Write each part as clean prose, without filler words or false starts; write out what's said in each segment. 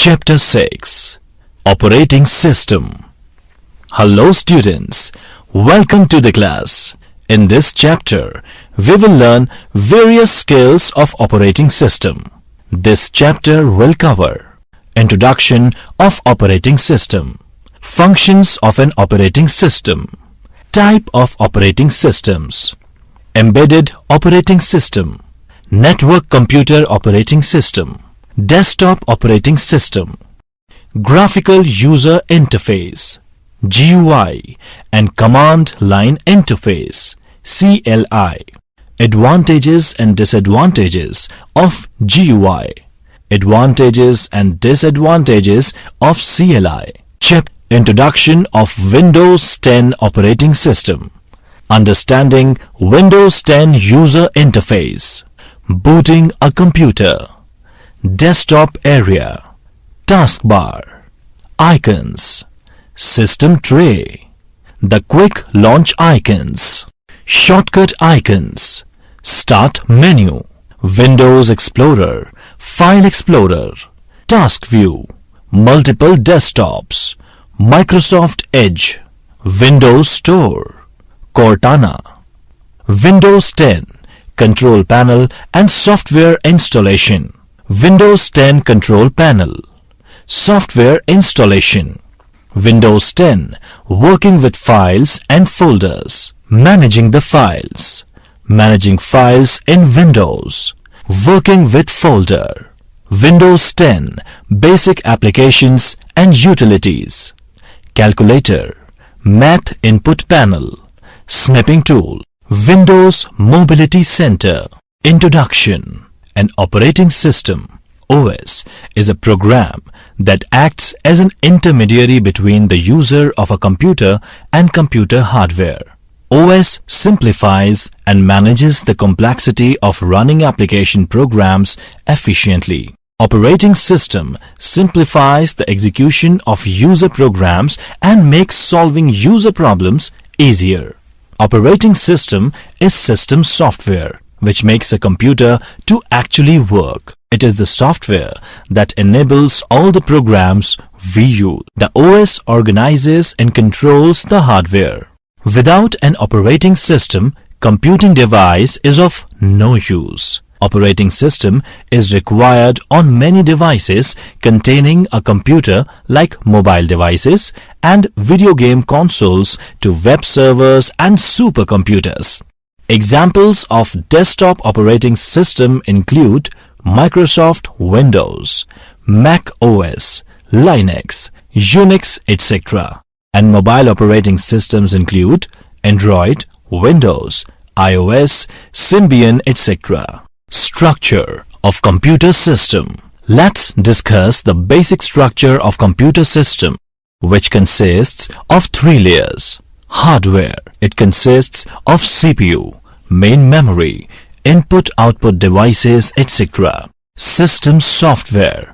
Chapter 6 Operating System. Hello students, welcome to the class. In this chapter, we will learn various skills of operating system. This chapter will cover Introduction of operating system, Functions of an operating system, Type of operating systems, Embedded operating system, Network computer operating system, Desktop operating system, Graphical user interface, GUI and Command line interface, CLI. Advantages and disadvantages of GUI, Advantages and disadvantages of CLI. Introduction of Windows 10 operating system, Understanding Windows 10 user interface, Booting a computer, Desktop area, Taskbar, Icons, System tray, the quick launch icons, Shortcut icons, Start menu, Windows Explorer, File Explorer, Task View, Multiple desktops, Microsoft Edge, Windows Store, Cortana, Windows 10, Control Panel and Software Installation, Windows 10 Control Panel, Software Installation, Windows 10 Working with Files and Folders, Managing the Files, Managing Files in Windows, Working with Folder, Windows 10 Basic Applications and Utilities, Calculator, Math Input Panel, Snipping Tool, Windows Mobility Center. Introduction. An operating system, OS, is a program that acts as an intermediary between the user of a computer and computer hardware. OS simplifies and manages the complexity of running application programs efficiently. Operating system simplifies the execution of user programs and makes solving user problems easier. Operating system is system software which makes a computer to actually work. It is the software that enables all the programs we use. The OS organizes and controls the hardware. Without an operating system, computing device is of no use. Operating system is required on many devices containing a computer like mobile devices and video game consoles to web servers and supercomputers. Examples of desktop operating system include Microsoft Windows, Mac OS, Linux, Unix, etc. And mobile operating systems include Android, Windows, iOS, Symbian, etc. Structure of computer system. Let's discuss the basic structure of computer system, which consists of 3 layers. Hardware. It consists of CPU, main memory, input-output devices, etc. System software.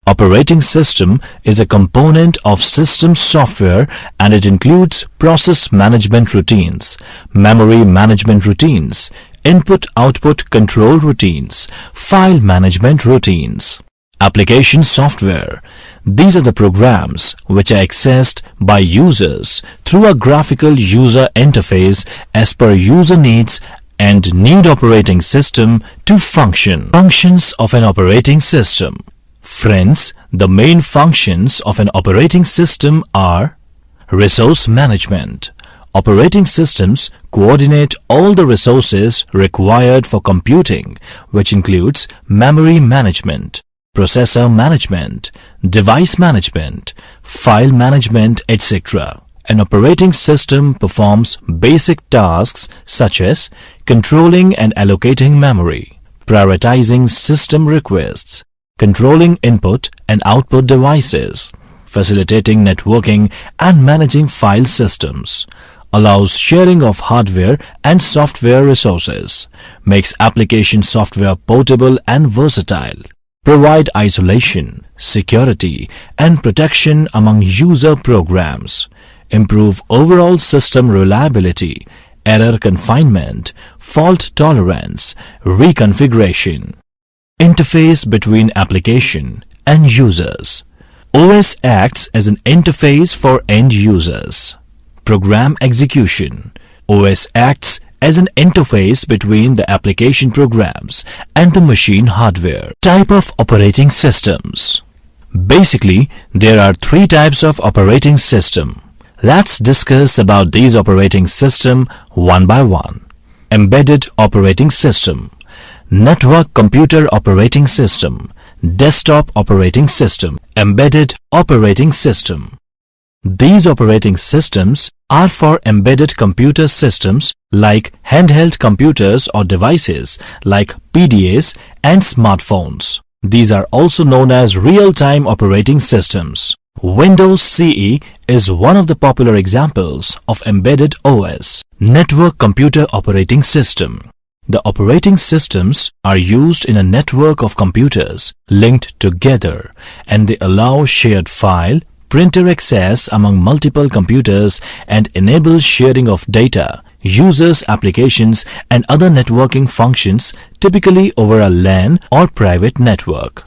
Operating system is a component of system software and it includes process management routines, memory management routines, input-output control routines, file management routines. Application software. These are the programs which are accessed by users through a graphical user interface as per user needs and need operating system to function. Functions of an operating system. Friends, the main functions of an operating system are resource management. Operating systems coordinate all the resources required for computing, which includes memory management, processor management, device management, file management, etc. An operating system performs basic tasks such as controlling and allocating memory, prioritizing system requests, controlling input and output devices, facilitating networking and managing file systems, allows sharing of hardware and software resources, makes application software portable and versatile, provide isolation, security and protection among user programs, improve overall system reliability, error confinement, fault tolerance, reconfiguration. Interface between application and users. OS acts as an interface for end users. Program execution. OS acts as an interface between the application programs and the machine hardware. Type of operating systems. Basically, there are three types of operating system. Let's discuss about these operating system one by one. Embedded operating system, network computer operating system, desktop operating system, embedded operating system. These operating systems are for embedded computer systems like handheld computers or devices like PDAs and smartphones. These are also known as real-time operating systems. Windows CE is one of the popular examples of embedded OS, network computer operating system. The operating systems are used in a network of computers linked together, and they allow shared file, printer access among multiple computers and enable sharing of data, users, applications and other networking functions typically over a LAN or private network.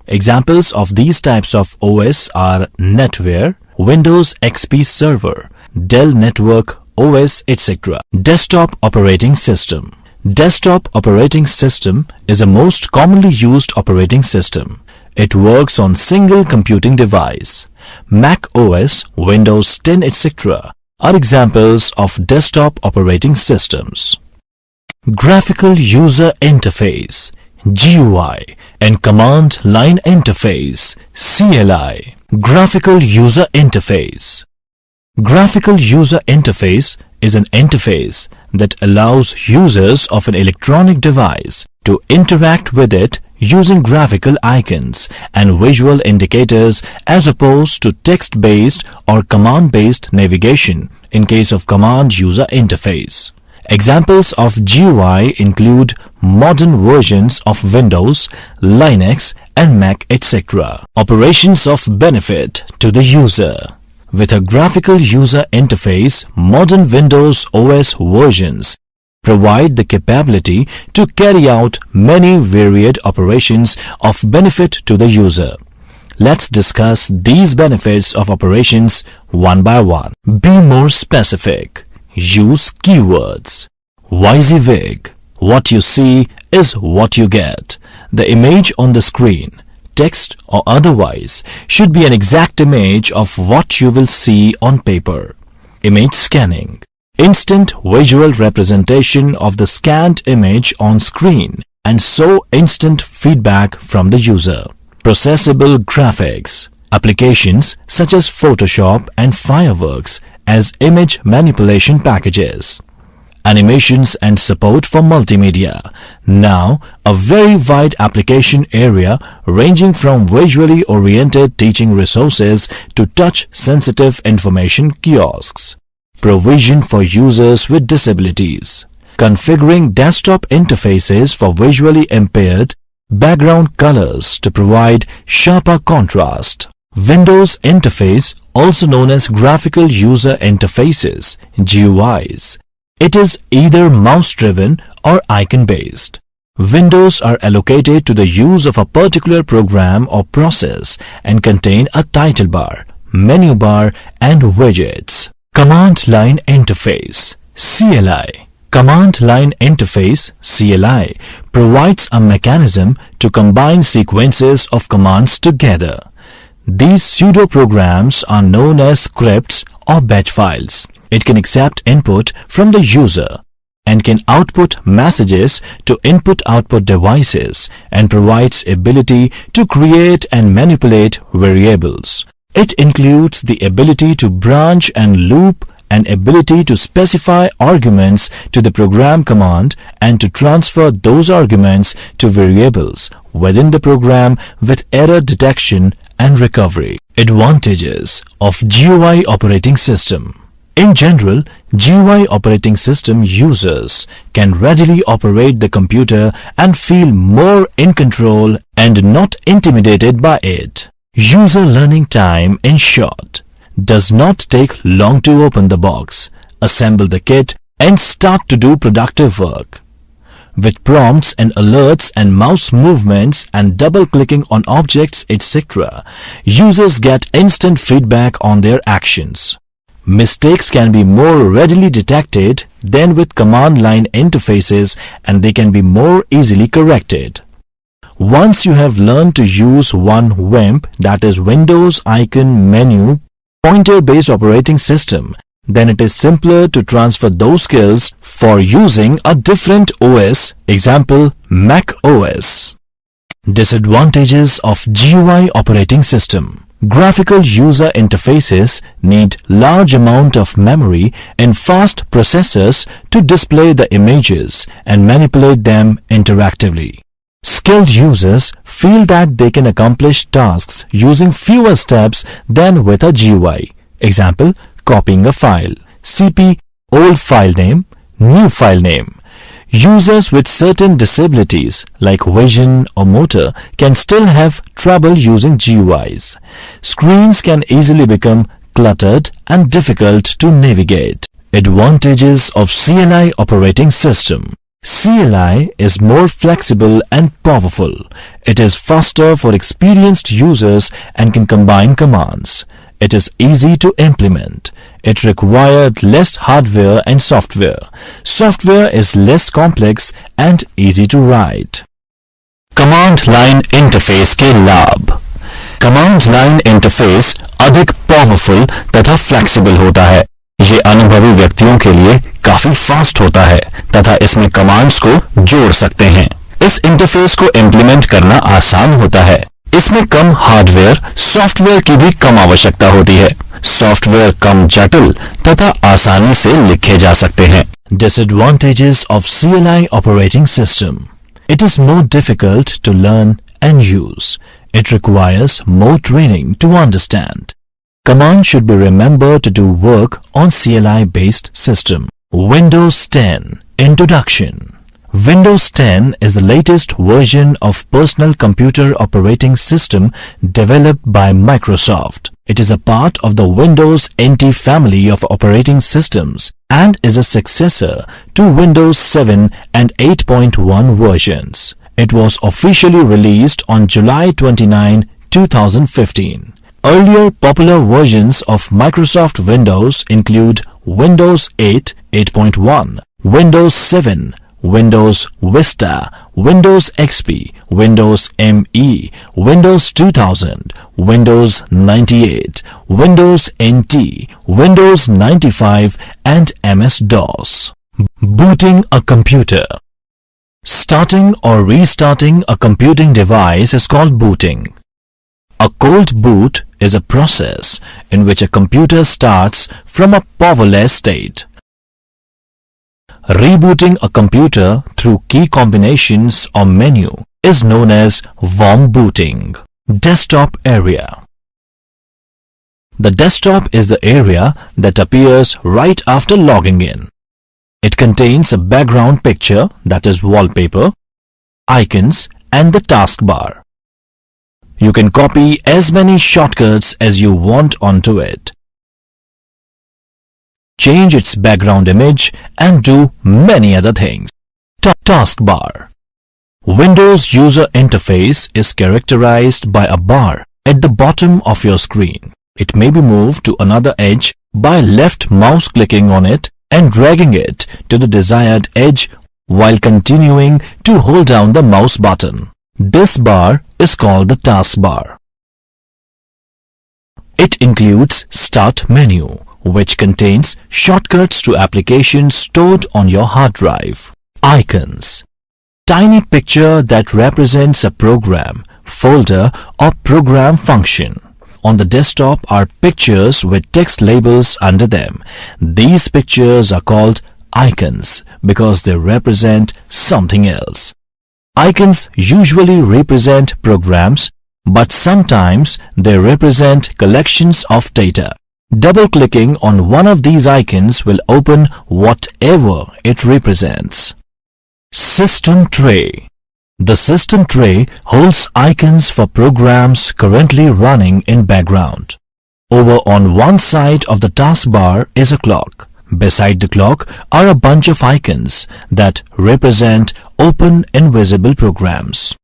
Examples of these types of OS are NetWare, Windows XP Server, Dell Network OS, etc. Desktop operating system. Desktop operating system is a most commonly used operating system. It works on single computing device. Mac OS, Windows 10, etc. are examples of desktop operating systems. Graphical User Interface GUI and Command Line Interface CLI. Graphical User Interface. Graphical User Interface is an interface that allows users of an electronic device to interact with it using graphical icons and visual indicators as opposed to text-based or command-based navigation in case of command user interface. Examples of GUI include modern versions of Windows, Linux and Mac, etc. Operations of benefit to the user. With a graphical user interface, modern Windows OS versions provide the capability to carry out many varied operations of benefit to the user. Let's discuss these benefits of operations one by one. Be more specific. Use keywords. WYSIWYG. What you see is what you get. The image on the screen, text or otherwise, should be an exact image of what you will see on paper. Image scanning. Instant visual representation of the scanned image on screen and so instant feedback from the user. Processable graphics. Applications such as Photoshop and Fireworks as image manipulation packages. Animations and support for multimedia. Now, a very wide application area ranging from visually oriented teaching resources to touch-sensitive information kiosks. Provision for users with disabilities. Configuring desktop interfaces for visually impaired, background colors to provide sharper contrast. Windows interface, also known as graphical user interfaces, GUIs. It is either mouse-driven or icon-based. Windows are allocated to the use of a particular program or process and contain a title bar, menu bar and widgets. Command Line Interface CLI. Command Line Interface CLI provides a mechanism to combine sequences of commands together. These pseudo-programs are known as scripts or batch files. It can accept input from the user and can output messages to input-output devices and provides ability to create and manipulate variables. It includes the ability to branch and loop and ability to specify arguments to the program command and to transfer those arguments to variables within the program with error detection and recovery. Advantages of GUI operating system. In general, GUI operating system users can readily operate the computer and feel more in control and not intimidated by it. User learning time, in short, does not take long to open the box, assemble the kit and start to do productive work. with prompts and alerts and mouse movements and double-clicking on objects, etc., users get instant feedback on their actions. Mistakes can be more readily detected than with command line interfaces, and they can be more easily corrected. Once you have learned to use one WIMP, that is Windows Icon Menu Pointer-based operating system, then it is simpler to transfer those skills for using a different OS, example Mac OS. Disadvantages of GUI operating system. Graphical user interfaces need large amount of memory and fast processors to display the images and manipulate them interactively. Skilled users feel that they can accomplish tasks using fewer steps than with a GUI. Example, copying a file. CP, old file name, new file name. Users with certain disabilities like vision or motor can still have trouble using GUIs. Screens can easily become cluttered and difficult to navigate. Advantages of CLI operating system. CLI is more flexible and powerful. It is faster for experienced users and can combine commands. It is easy to implement. It required less hardware and software. Software is less complex and easy to write. Command line interface के लाभ. Command line interface अधिक powerful तथा flexible होता है. ये अनुभवी व्यक्तियों के लिए काफी फास्ट होता है तथा इसमें कमांड्स को जोड़ सकते हैं. इस इंटरफेस को इम्प्लीमेंट करना आसान होता है. इसमें कम हार्डवेयर, सॉफ्टवेयर की भी कम आवश्यकता होती है. सॉफ्टवेयर कम जटिल तथा आसानी से लिखे जा सकते हैं. Disadvantages of CLI operating system. It is more difficult to learn and use. It requires more training to understand. Commands should be remembered to do work on CLI-based system. Windows 10 Introduction. Windows 10 is the latest version of personal computer operating system developed by Microsoft. It is a part of the Windows NT family of operating systems and is a successor to Windows 7 and 8.1 versions. It was officially released on July 29, 2015. Earlier popular versions of Microsoft Windows include Windows 8, 8.1, Windows 7, Windows Vista, Windows XP, Windows ME, Windows 2000, Windows 98, Windows NT, Windows 95 and MS-DOS. Booting a computer. Starting or restarting a computing device is called booting. A cold boot is a process in which a computer starts from a powerless state. Rebooting a computer through key combinations or menu is known as warm booting. Desktop area. The desktop is the area that appears right after logging in. It contains a background picture, that is wallpaper, icons and the taskbar. You can copy as many shortcuts as you want onto it, change its background image and do many other things. Taskbar. Windows user interface is characterized by a bar at the bottom of your screen. It may be moved to another edge by left mouse clicking on it and dragging it to the desired edge while continuing to hold down the mouse button. This bar is called the taskbar. It includes Start menu, which contains shortcuts to applications stored on your hard drive. Icons. Tiny picture that represents a program, folder or program function. On the desktop are pictures with text labels under them. These pictures are called icons because they represent something else. Icons usually represent programs, but sometimes they represent collections of data. Double-clicking on one of these icons will open whatever it represents. System tray. The system tray holds icons for programs currently running in background. Over on one side of the taskbar is a clock. Beside the clock are a bunch of icons that represent open invisible programs.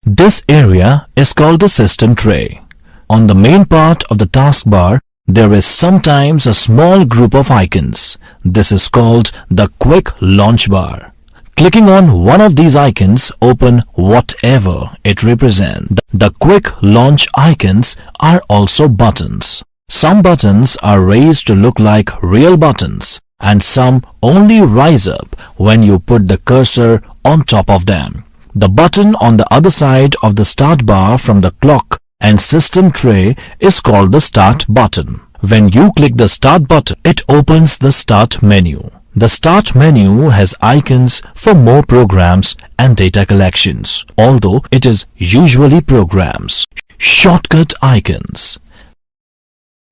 This area is called the system tray. On the main part of the taskbar, there is sometimes a small group of icons. This is called the quick launch bar. Clicking on one of these icons open whatever it represents. The quick launch icons are also buttons. Some buttons are raised to look like real buttons, and some only rise up when you put the cursor on top of them. The button on the other side of the start bar from the clock and system tray is called the start button. When you click the start button, it opens the start menu. The start menu has icons for more programs and data collections, although it is usually programs. Shortcut icons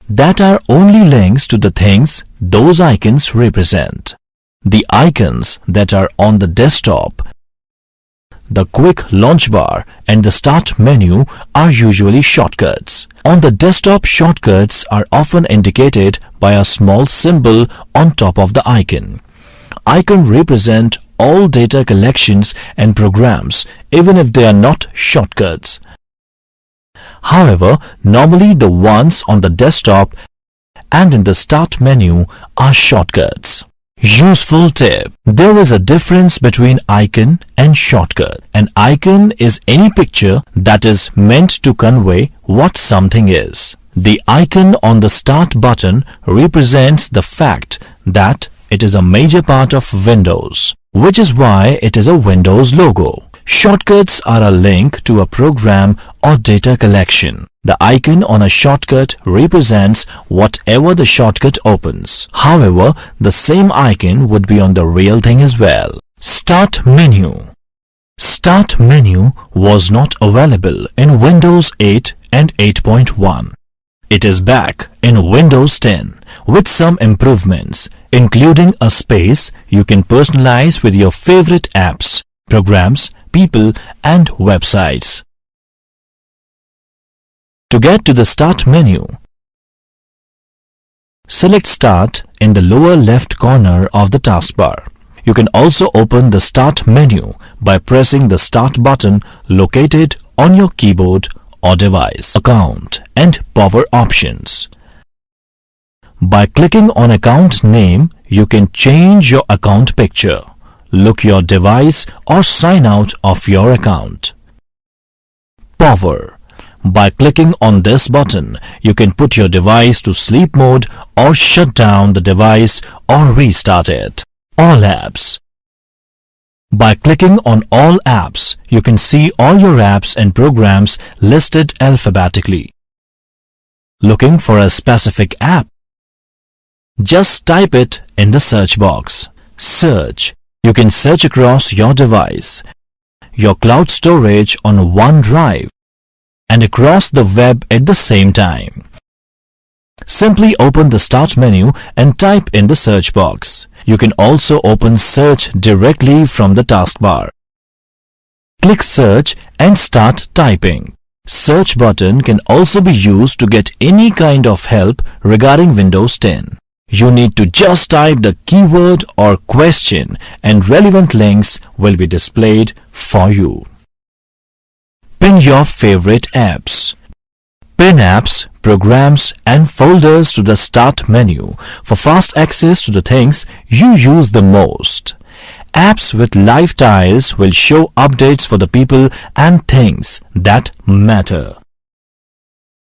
that are only links to the things those icons represent. The icons that are on the desktop, the quick launch bar and the start menu are usually shortcuts. On the desktop, shortcuts are often indicated by a small symbol on top of the icon. Icons represent all data collections and programs, even if they are not shortcuts. However, normally the ones on the desktop and in the start menu are shortcuts. Useful tip: there is a difference between icon and shortcut. An icon is any picture that is meant to convey what something is. The icon on the start button represents the fact that it is a major part of Windows, which is why it is a Windows logo. Shortcuts are a link to a program or data collection. The icon on a shortcut represents whatever the shortcut opens. However, the same icon would be on the real thing as well. Start menu. Start menu was not available in Windows 8 and 8.1. It is back in Windows 10 with some improvements, including a space you can personalize with your favorite apps, programs, people and websites. To get to the Start menu, select Start in the lower left corner of the taskbar. You can also open the Start menu by pressing the Start button located on your keyboard or device. Account and Power Options. By clicking on account name, you can change your account picture, look your device or sign out of your account. Power. By clicking on this button, you can put your device to sleep mode or shut down the device or restart it. All apps. By clicking on all apps, you can see all your apps and programs listed alphabetically. Looking for a specific app? Just type it in the search box. Search. You can search across your device, your cloud storage on OneDrive, and across the web at the same time. Simply open the Start menu and type in the search box. You can also open Search directly from the taskbar. Click Search and start typing. Search button can also be used to get any kind of help regarding Windows 10. You need to just type the keyword or question and relevant links will be displayed for you. Pin your favorite apps. Pin apps, programs and folders to the Start menu for fast access to the things you use the most. Apps with live tiles will show updates for the people and things that matter.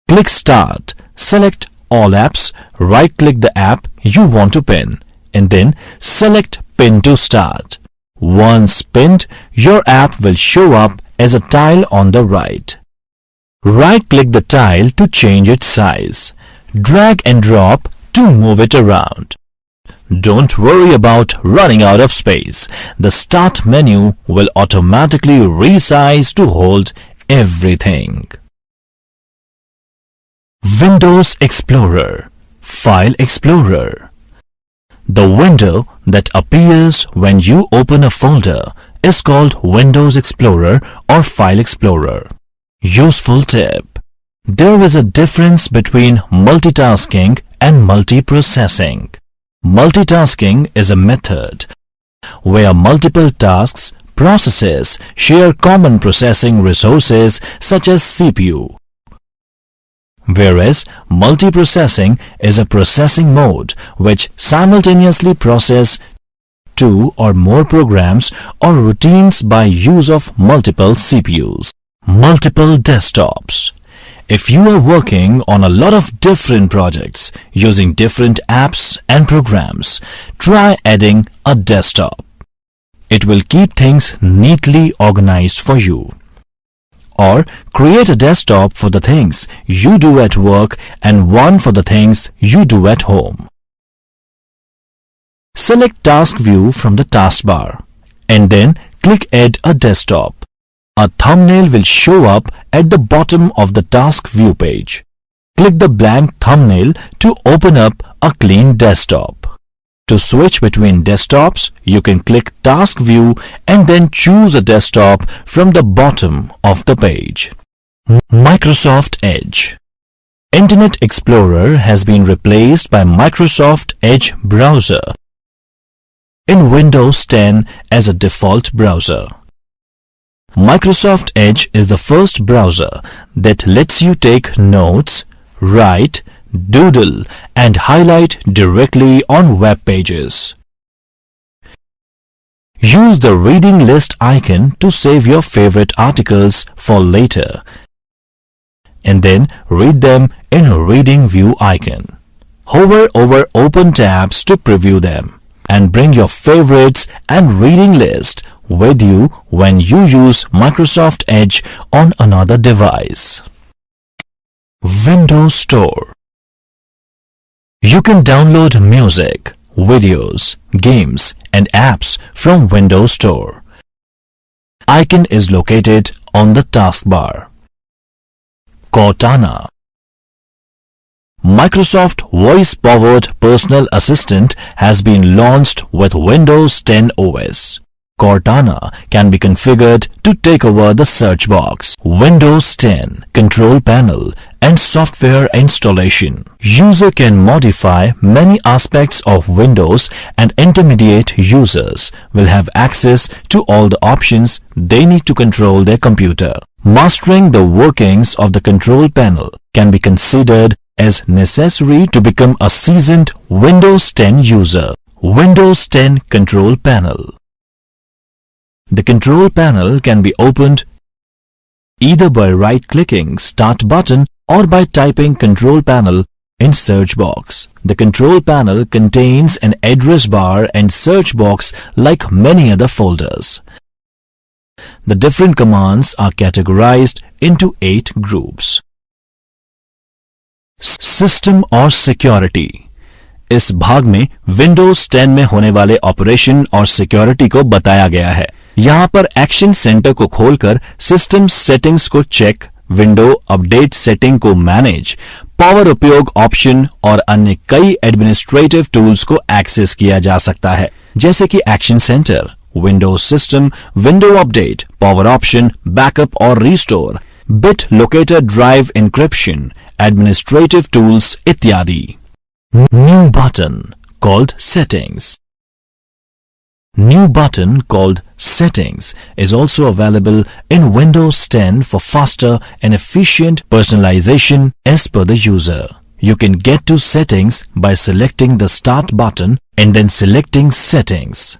Click Start. Select all apps, right-click the app you want to pin, and then select Pin to start. Once pinned, your app will show up as a tile on the right. Right-click the tile to change its size. Drag and drop to move it around. Don't worry about running out of space. The Start menu will automatically resize to hold everything. Windows Explorer, File Explorer. The window that appears when you open a folder is called Windows Explorer or File Explorer. Useful tip: there is a difference between multitasking and multiprocessing. Multitasking is a method where multiple tasks, processes share common processing resources such as CPU. Whereas multiprocessing is a processing mode which simultaneously processes two or more programs or routines by use of multiple CPUs. Multiple desktops. If you are working on a lot of different projects using different apps and programs, try adding a desktop. It will keep things neatly organized for you. Or create a desktop for the things you do at work and one for the things you do at home. Select Task View from the taskbar and then click Add a Desktop. A thumbnail will show up at the bottom of the Task View page. Click the blank thumbnail to open up a clean desktop. To switch between desktops, you can click Task View and then choose a desktop from the bottom of the page. Microsoft Edge. Internet Explorer has been replaced by Microsoft Edge browser in Windows 10 as a default browser. Microsoft Edge is the first browser that lets you take notes, write, doodle and highlight directly on web pages. Use the reading list icon to save your favorite articles for later and then read them in reading view icon. Hover over open tabs to preview them and bring your favorites and reading list with you when you use Microsoft Edge on another device. Windows Store. You can download music, videos, games and apps from Windows Store. Icon is located on the taskbar. Cortana. Microsoft voice-powered personal assistant has been launched with Windows 10 OS. Cortana can be configured to take over the search box, Windows 10, control panel and software installation. User can modify many aspects of Windows and intermediate users will have access to all the options they need to control their computer. Mastering the workings of the control panel can be considered as necessary to become a seasoned Windows 10 user. Windows 10 Control Panel. The control panel can be opened either by right-clicking Start button or by typing Control Panel in search box. The control panel contains an address bar and search box like many other folders. The different commands are categorized into 8 groups. System और security. इस भाग में Windows 10 में होने वाले operation और security को बताया गया है. यहाँ पर एक्शन सेंटर को खोलकर सिस्टम सेटिंग्स को चेक, विंडो अपडेट सेटिंग को मैनेज, पावर उपयोग ऑप्शन और अन्य कई एडमिनिस्ट्रेटिव टूल्स को एक्सेस किया जा सकता है, जैसे कि action centre, Windows system, window update, power option, backup और restore, bit locker drive encryption, administrative tools इत्यादि. New button called Settings. New button called Settings is also available in Windows 10 for faster and efficient personalization as per the user. You can get to Settings by selecting the Start button and then selecting Settings.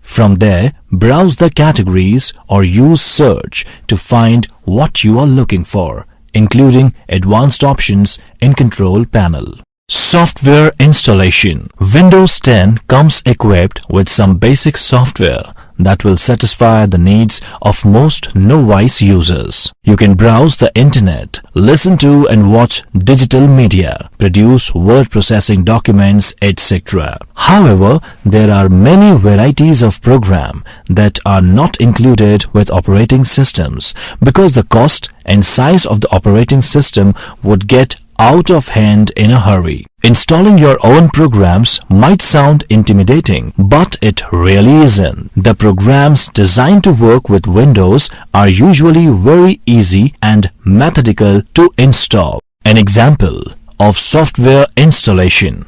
From there, browse the categories or use search to find what you are looking for, including advanced options in Control Panel. Software installation. Windows 10 comes equipped with some basic software that will satisfy the needs of most novice users. You can browse the internet, listen to and watch digital media, produce word processing documents, etc. However, there are many varieties of program that are not included with operating systems because the cost and size of the operating system would get out of hand in a hurry. Installing your own programs might sound intimidating, but it really isn't. The programs designed to work with Windows are usually very easy and methodical to install. An example of software installation: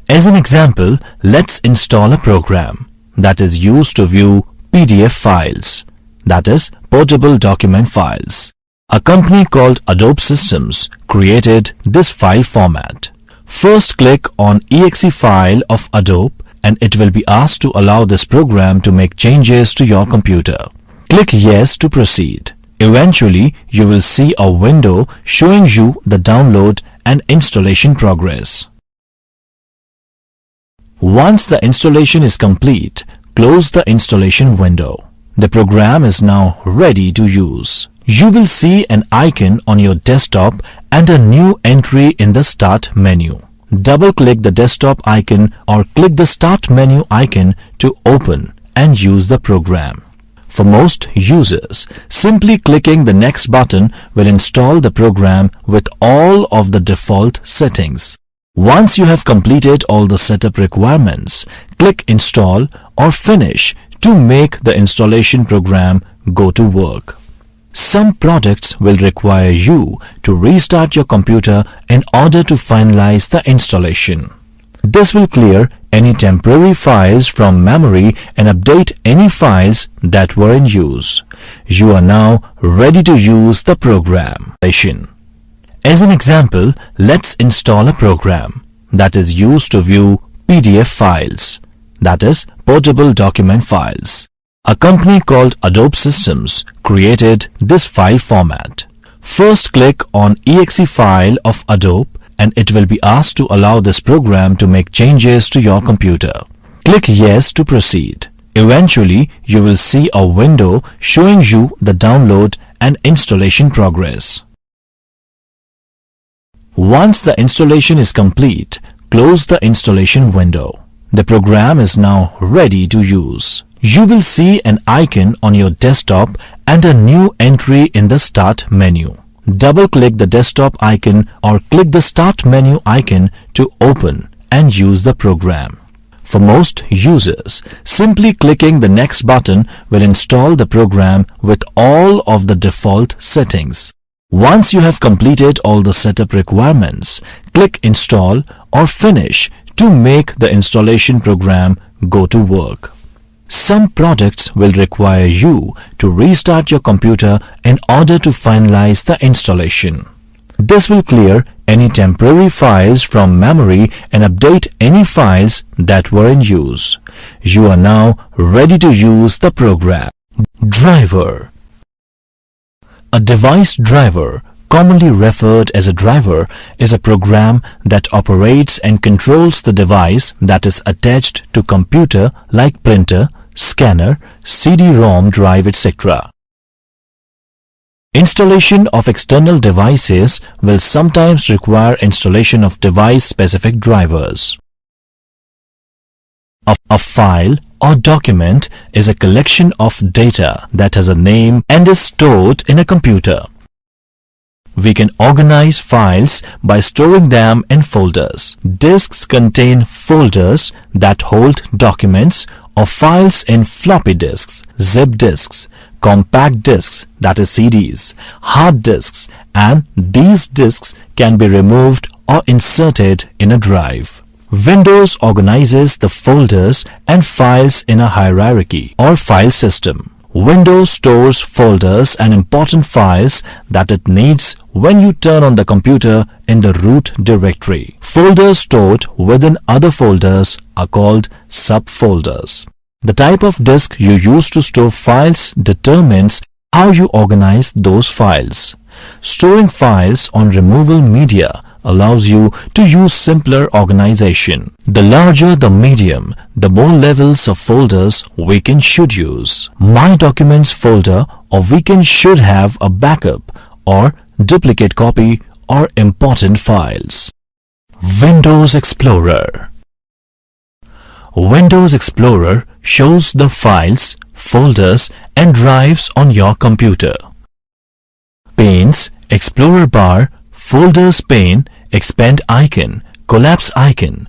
As an example, let's install a program that is used to view PDF files, that is, portable document files. A company called Adobe Systems created this file format. First click on exe file of Adobe and it will be asked to allow this program to make changes to your computer. Click Yes to proceed. Eventually, you will see a window showing you the download and installation progress. Once the installation is complete, close the installation window. The program is now ready to use. You will see an icon on your desktop and a new entry in the Start menu. Double-click the desktop icon or click the Start menu icon to open and use the program. For most users, simply clicking the Next button will install the program with all of the default settings. Once you have completed all the setup requirements, click Install or Finish to make the installation program go to work. Some products will require you to restart your computer in order to finalize the installation. This will clear any temporary files from memory and update any files that were in use. You are now ready to use the program. As an example, let's install a program that is used to view PDF files, that is, portable document files. A company called Adobe Systems created this file format. First click on exe file of Adobe and it will be asked to allow this program to make changes to your computer. Click Yes to proceed. Eventually, you will see a window showing you the download and installation progress. Once the installation is complete, close the installation window. The program is now ready to use. You will see an icon on your desktop and a new entry in the Start menu. Double-click the desktop icon or click the Start menu icon to open and use the program. For most users, simply clicking the Next button will install the program with all of the default settings. Once you have completed all the setup requirements, click Install or Finish to make the installation program go to work. Some products will require you to restart your computer in order to finalize the installation. This will clear any temporary files from memory and update any files that were in use. You are now ready to use the program. Driver. A device driver, commonly referred as a driver, is a program that operates and controls the device that is attached to computer like printer, scanner, CD-ROM drive, etc. Installation of external devices will sometimes require installation of device-specific drivers. A file or document is a collection of data that has a name and is stored in a computer. We can organize files by storing them in folders. Disks contain folders that hold documents or files in floppy disks, zip disks, compact disks, that is CDs, hard disks, and these disks can be removed or inserted in a drive. Windows organizes the folders and files in a hierarchy or file system. Windows stores folders and important files that it needs when you turn on the computer in the root directory. Folders stored within other folders are called subfolders. The type of disk you use to store files determines how you organize those files. Storing files on removable media allows you to use simpler organization. The larger the medium, the more levels of folders we can should use. My Documents folder or we can should have a backup or duplicate copy or important files. Windows Explorer. Windows Explorer shows the files, folders and drives on your computer. Panes, Explorer bar, Folders pane, Expand icon, Collapse icon.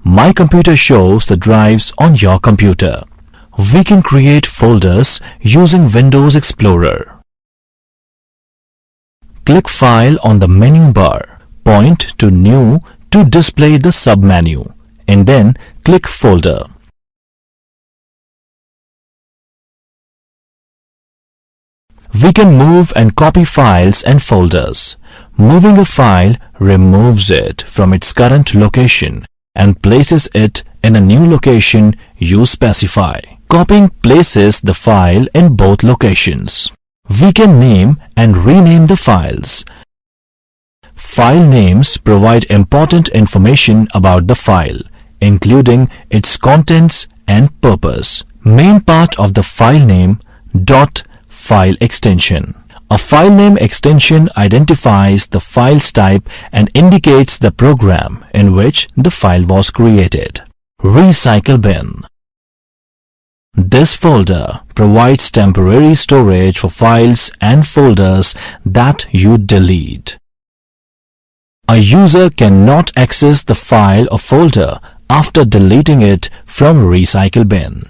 My Computer shows the drives on your computer. We can create folders using Windows Explorer. Click File on the menu bar. Point to New to display the submenu and then click Folder. We can move and copy files and folders. Moving a file removes it from its current location and places it in a new location you specify. Copying places the file in both locations. We can name and rename the files. File names provide important information about the file, including its contents and purpose. Main part of the file name, .file extension. A file name extension identifies the file's type and indicates the program in which the file was created. Recycle bin. This folder provides temporary storage for files and folders that you delete. A user cannot access the file or folder after deleting it from Recycle bin.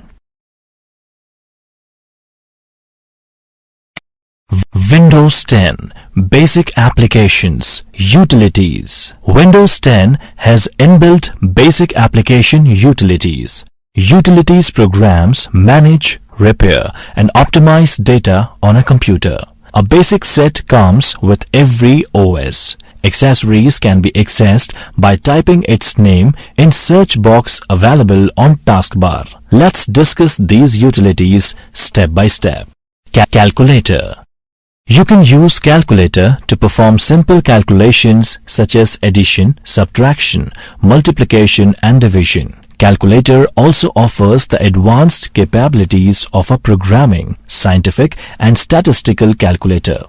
Windows 10 Basic Applications Utilities. Windows 10 has inbuilt Basic Application Utilities. Utilities programs manage, repair, and optimize data on a computer. A basic set comes with every OS. Accessories can be accessed by typing its name in search box available on taskbar. Let's discuss these utilities step by step. Calculator. You can use calculator to perform simple calculations such as addition, subtraction, multiplication and division. Calculator also offers the advanced capabilities of a programming, scientific and statistical calculator.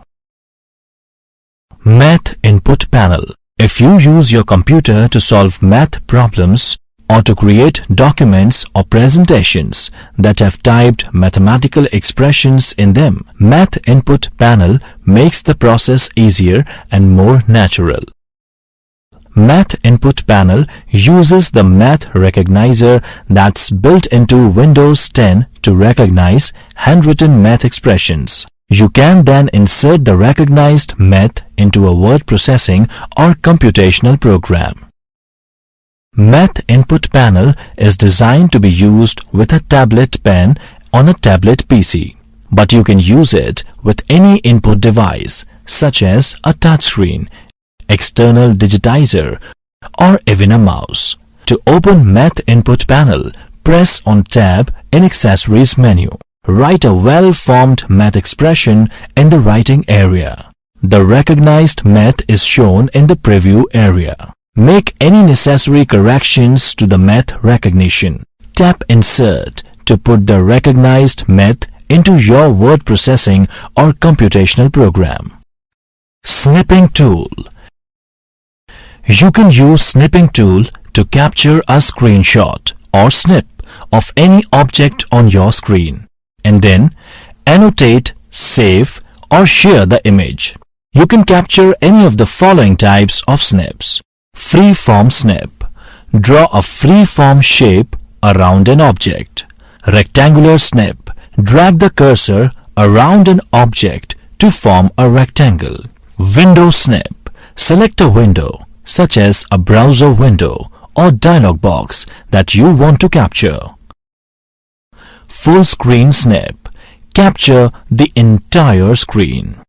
Math Input Panel. If you use your computer to solve math problems or to create documents or presentations that have typed mathematical expressions in them, Math Input Panel makes the process easier and more natural. Math Input Panel uses the Math Recognizer that's built into Windows 10 to recognize handwritten math expressions. You can then insert the recognized math into a word processing or computational program. Math Input Panel is designed to be used with a tablet pen on a tablet PC, but you can use it with any input device such as a touchscreen, external digitizer, or even a mouse. To open Math Input Panel, press on Tab in Accessories menu. Write a well-formed math expression in the writing area. The recognized math is shown in the preview area. Make any necessary corrections to the math recognition. Tap Insert to put the recognized math into your word processing or computational program. Snipping Tool. You can use Snipping Tool to capture a screenshot or snip of any object on your screen and then annotate, save, or share the image. You can capture any of the following types of snips. Free-form snip. Draw a free-form shape around an object. Rectangular snip. Drag the cursor around an object to form a rectangle. Window snip. Select a window, such as a browser window or dialog box that you want to capture. Full screen snip. Capture the entire screen.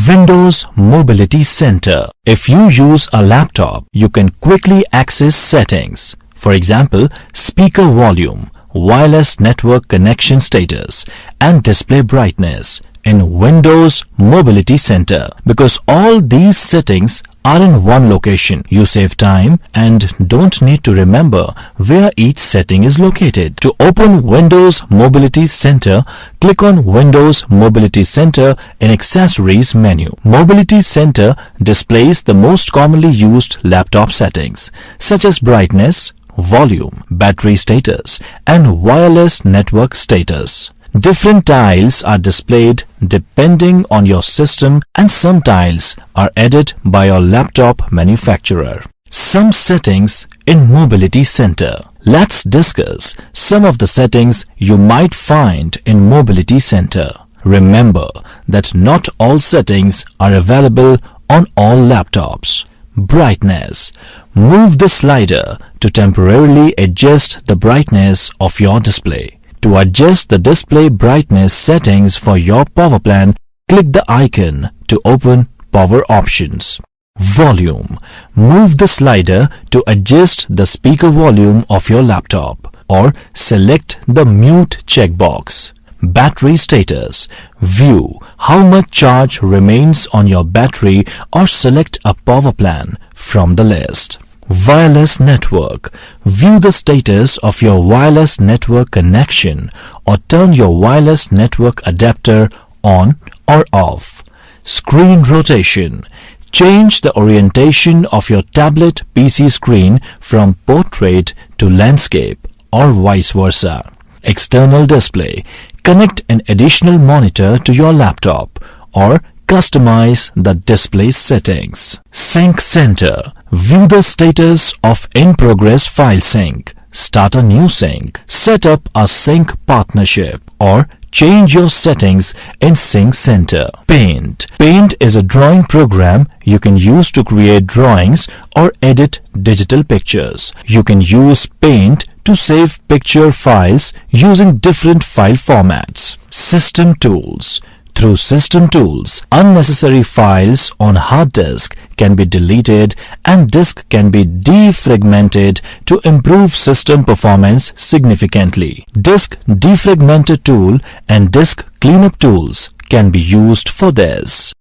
Windows Mobility Center. If you use a laptop, you can quickly access settings. For example, speaker volume, wireless network connection status, and display brightness in Windows Mobility Center. Because all these settings are in one location, you save time and don't need to remember where each setting is located. To open Windows Mobility Center, click on Windows Mobility Center in Accessories menu. Mobility Center displays the most commonly used laptop settings, such as brightness, volume, battery status, and wireless network status. Different tiles are displayed depending on your system, and some tiles are added by your laptop manufacturer. Some settings in Mobility Center. Let's discuss some of the settings you might find in Mobility Center. Remember that not all settings are available on all laptops. Brightness. Move the slider to temporarily adjust the brightness of your display. To adjust the display brightness settings for your power plan, click the icon to open Power Options. Volume. Move the slider to adjust the speaker volume of your laptop or select the Mute checkbox. Battery status. View how much charge remains on your battery or select a power plan from the list. Wireless network. View the status of your wireless network connection or turn your wireless network adapter on or off. Screen rotation. Change the orientation of your tablet PC screen from portrait to landscape or vice versa. External display. Connect an additional monitor to your laptop or customize the display settings. Sync center. View the status of in-progress file sync. Start a new sync. Set up a sync partnership or change your settings in Sync Center. Paint. Paint is a drawing program you can use to create drawings or edit digital pictures. You can use Paint to save picture files using different file formats. System tools. Through System Tools, unnecessary files on hard disk can be deleted and disk can be defragmented to improve system performance significantly. Disk defragmenter tool and disk cleanup tools can be used for this.